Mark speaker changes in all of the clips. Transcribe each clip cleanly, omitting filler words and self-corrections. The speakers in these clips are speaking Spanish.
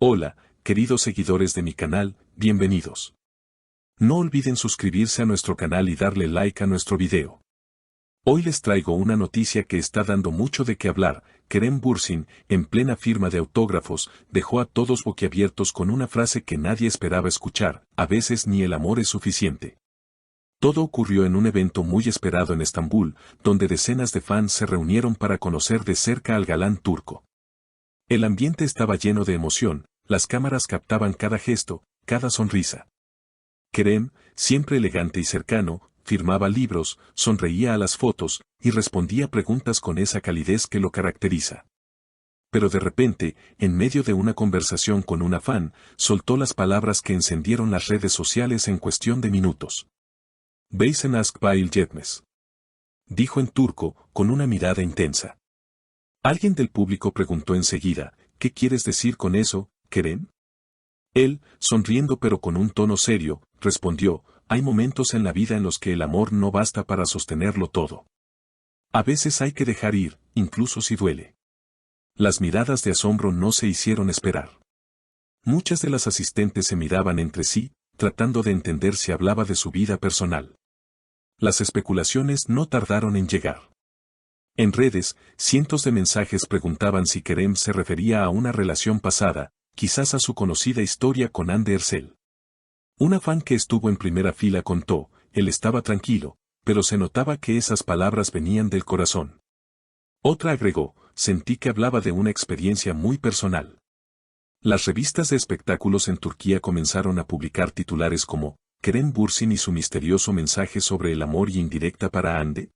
Speaker 1: Hola, queridos seguidores de mi canal, bienvenidos. No olviden suscribirse a nuestro canal y darle like a nuestro video. Hoy les traigo una noticia que está dando mucho de qué hablar. Kerem Bürsin, en plena firma de autógrafos, dejó a todos boquiabiertos con una frase que nadie esperaba escuchar: a veces ni el amor es suficiente. Todo ocurrió en un evento muy esperado en Estambul, donde decenas de fans se reunieron para conocer de cerca al galán turco. El ambiente estaba lleno de emoción, las cámaras captaban cada gesto, cada sonrisa. Kerem, siempre elegante y cercano, firmaba libros, sonreía a las fotos y respondía preguntas con esa calidez que lo caracteriza. Pero de repente, en medio de una conversación con una fan, soltó las palabras que encendieron las redes sociales en cuestión de minutos. "Beysen ask bail yetmez", dijo en turco, con una mirada intensa. Alguien del público preguntó enseguida: ¿qué quieres decir con eso, Kerem? Él, sonriendo pero con un tono serio, respondió: hay momentos en la vida en los que el amor no basta para sostenerlo todo. A veces hay que dejar ir, incluso si duele. Las miradas de asombro no se hicieron esperar. Muchas de las asistentes se miraban entre sí, tratando de entender si hablaba de su vida personal. Las especulaciones no tardaron en llegar. En redes, cientos de mensajes preguntaban si Kerem se refería a una relación pasada, quizás a su conocida historia con Hande Erçel. Una fan que estuvo en primera fila contó: él estaba tranquilo, pero se notaba que esas palabras venían del corazón. Otra agregó: sentí que hablaba de una experiencia muy personal. Las revistas de espectáculos en Turquía comenzaron a publicar titulares como «Kerem Bürsin y su misterioso mensaje sobre el amor y indirecta para Hande».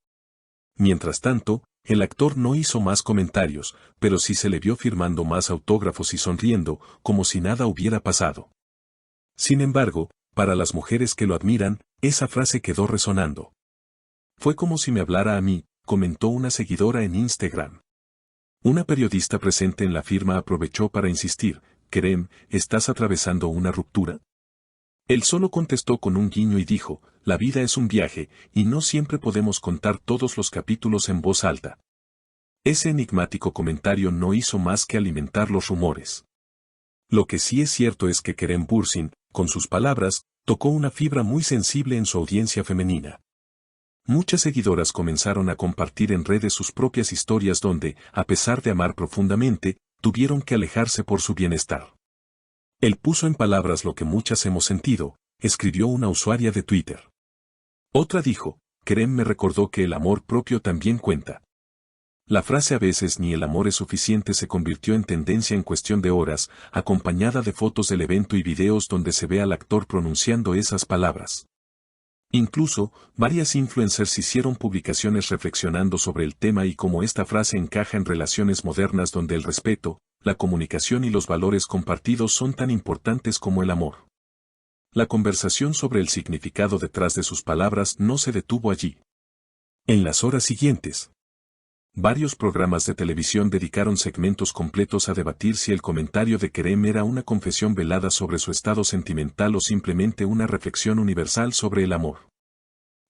Speaker 1: Mientras tanto, el actor no hizo más comentarios, pero sí se le vio firmando más autógrafos y sonriendo, como si nada hubiera pasado. Sin embargo, para las mujeres que lo admiran, esa frase quedó resonando. «Fue como si me hablara a mí», comentó una seguidora en Instagram. Una periodista presente en la firma aprovechó para insistir: «Kerem, ¿estás atravesando una ruptura?». Él solo contestó con un guiño y dijo: «La vida es un viaje, y no siempre podemos contar todos los capítulos en voz alta». Ese enigmático comentario no hizo más que alimentar los rumores. Lo que sí es cierto es que Kerem Bürsin, con sus palabras, tocó una fibra muy sensible en su audiencia femenina. Muchas seguidoras comenzaron a compartir en redes sus propias historias donde, a pesar de amar profundamente, tuvieron que alejarse por su bienestar. Él puso en palabras lo que muchas hemos sentido, escribió una usuaria de Twitter. Otra dijo: «Kerem me recordó que el amor propio también cuenta». La frase «a veces ni el amor es suficiente» se convirtió en tendencia en cuestión de horas, acompañada de fotos del evento y videos donde se ve al actor pronunciando esas palabras. Incluso, varias influencers hicieron publicaciones reflexionando sobre el tema y cómo esta frase encaja en relaciones modernas donde el respeto, la comunicación y los valores compartidos son tan importantes como el amor. La conversación sobre el significado detrás de sus palabras no se detuvo allí. En las horas siguientes, varios programas de televisión dedicaron segmentos completos a debatir si el comentario de Kerem era una confesión velada sobre su estado sentimental o simplemente una reflexión universal sobre el amor.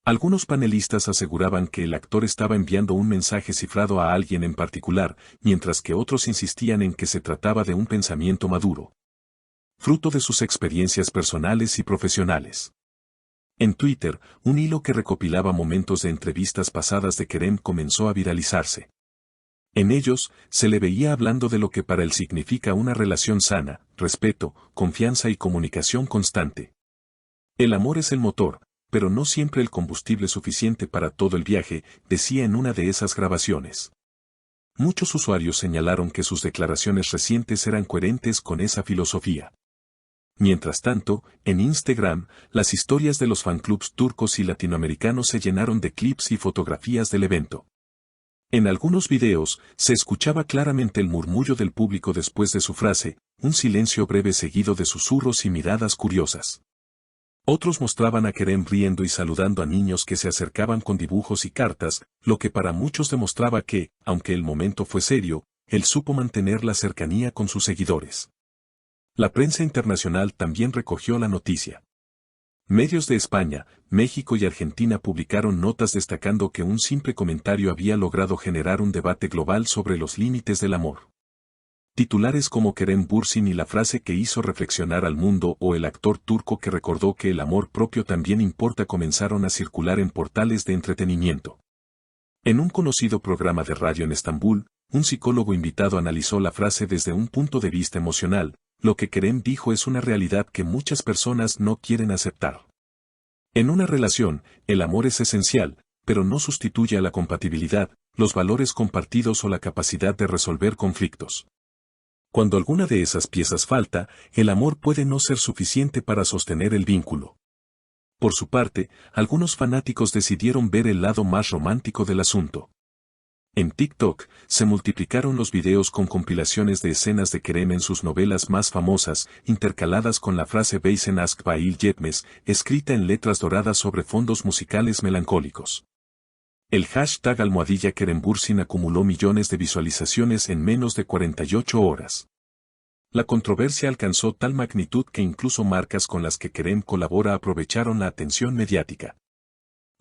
Speaker 1: Algunos panelistas aseguraban que el actor estaba enviando un mensaje cifrado a alguien en particular, mientras que otros insistían en que se trataba de un pensamiento maduro, fruto de sus experiencias personales y profesionales. En Twitter, un hilo que recopilaba momentos de entrevistas pasadas de Kerem comenzó a viralizarse. En ellos, se le veía hablando de lo que para él significa una relación sana: respeto, confianza y comunicación constante. «El amor es el motor, pero no siempre el combustible suficiente para todo el viaje», decía en una de esas grabaciones. Muchos usuarios señalaron que sus declaraciones recientes eran coherentes con esa filosofía. Mientras tanto, en Instagram, las historias de los fanclubs turcos y latinoamericanos se llenaron de clips y fotografías del evento. En algunos videos, se escuchaba claramente el murmullo del público después de su frase, un silencio breve seguido de susurros y miradas curiosas. Otros mostraban a Kerem riendo y saludando a niños que se acercaban con dibujos y cartas, lo que para muchos demostraba que, aunque el momento fue serio, él supo mantener la cercanía con sus seguidores. La prensa internacional también recogió la noticia. Medios de España, México y Argentina publicaron notas destacando que un simple comentario había logrado generar un debate global sobre los límites del amor. Titulares como Kerem Bürsin y la frase que hizo reflexionar al mundo o el actor turco que recordó que el amor propio también importa comenzaron a circular en portales de entretenimiento. En un conocido programa de radio en Estambul, un psicólogo invitado analizó la frase desde un punto de vista emocional. Lo que Kerem dijo es una realidad que muchas personas no quieren aceptar. En una relación, el amor es esencial, pero no sustituye a la compatibilidad, los valores compartidos o la capacidad de resolver conflictos. Cuando alguna de esas piezas falta, el amor puede no ser suficiente para sostener el vínculo. Por su parte, algunos fanáticos decidieron ver el lado más romántico del asunto. En TikTok, se multiplicaron los videos con compilaciones de escenas de Kerem en sus novelas más famosas, intercaladas con la frase Beisen ask Bail Yetmes, escrita en letras doradas sobre fondos musicales melancólicos. El hashtag #Kerem Bürsin acumuló millones de visualizaciones en menos de 48 horas. La controversia alcanzó tal magnitud que incluso marcas con las que Kerem colabora aprovecharon la atención mediática.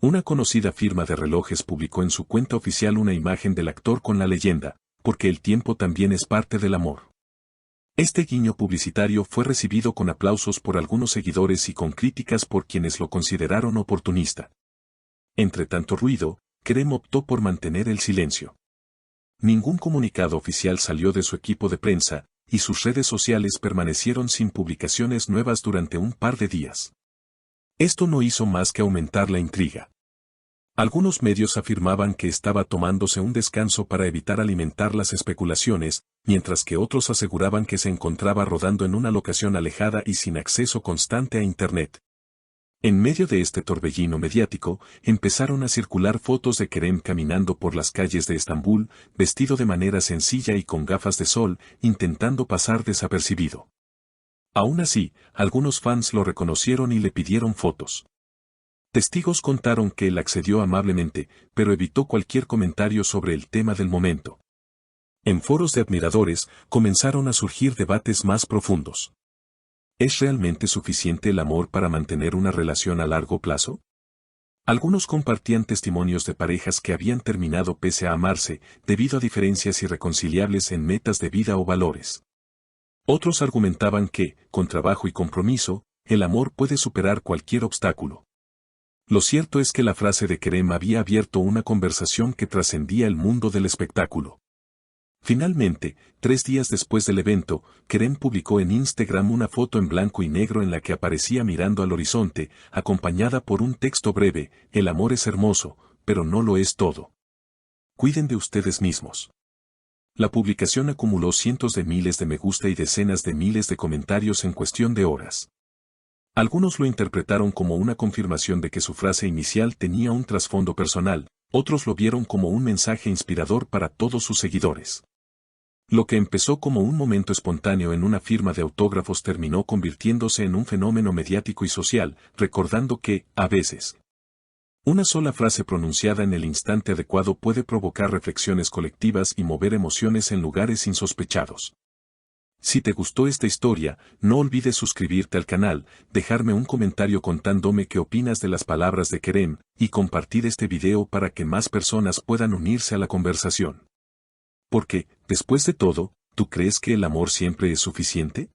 Speaker 1: Una conocida firma de relojes publicó en su cuenta oficial una imagen del actor con la leyenda, porque el tiempo también es parte del amor. Este guiño publicitario fue recibido con aplausos por algunos seguidores y con críticas por quienes lo consideraron oportunista. Entre tanto ruido, Kerem optó por mantener el silencio. Ningún comunicado oficial salió de su equipo de prensa, y sus redes sociales permanecieron sin publicaciones nuevas durante un par de días. Esto no hizo más que aumentar la intriga. Algunos medios afirmaban que estaba tomándose un descanso para evitar alimentar las especulaciones, mientras que otros aseguraban que se encontraba rodando en una locación alejada y sin acceso constante a Internet. En medio de este torbellino mediático, empezaron a circular fotos de Kerem caminando por las calles de Estambul, vestido de manera sencilla y con gafas de sol, intentando pasar desapercibido. Aún así, algunos fans lo reconocieron y le pidieron fotos. Testigos contaron que él accedió amablemente, pero evitó cualquier comentario sobre el tema del momento. En foros de admiradores, comenzaron a surgir debates más profundos. ¿Es realmente suficiente el amor para mantener una relación a largo plazo? Algunos compartían testimonios de parejas que habían terminado pese a amarse, debido a diferencias irreconciliables en metas de vida o valores. Otros argumentaban que, con trabajo y compromiso, el amor puede superar cualquier obstáculo. Lo cierto es que la frase de Kerem había abierto una conversación que trascendía el mundo del espectáculo. Finalmente, 3 días después del evento, Kerem publicó en Instagram una foto en blanco y negro en la que aparecía mirando al horizonte, acompañada por un texto breve: el amor es hermoso, pero no lo es todo. Cuiden de ustedes mismos. La publicación acumuló cientos de miles de me gusta y decenas de miles de comentarios en cuestión de horas. Algunos lo interpretaron como una confirmación de que su frase inicial tenía un trasfondo personal, otros lo vieron como un mensaje inspirador para todos sus seguidores. Lo que empezó como un momento espontáneo en una firma de autógrafos terminó convirtiéndose en un fenómeno mediático y social, recordando que, a veces, una sola frase pronunciada en el instante adecuado puede provocar reflexiones colectivas y mover emociones en lugares insospechados. Si te gustó esta historia, no olvides suscribirte al canal, dejarme un comentario contándome qué opinas de las palabras de Kerem, y compartir este video para que más personas puedan unirse a la conversación. Porque, después de todo, ¿tú crees que el amor siempre es suficiente?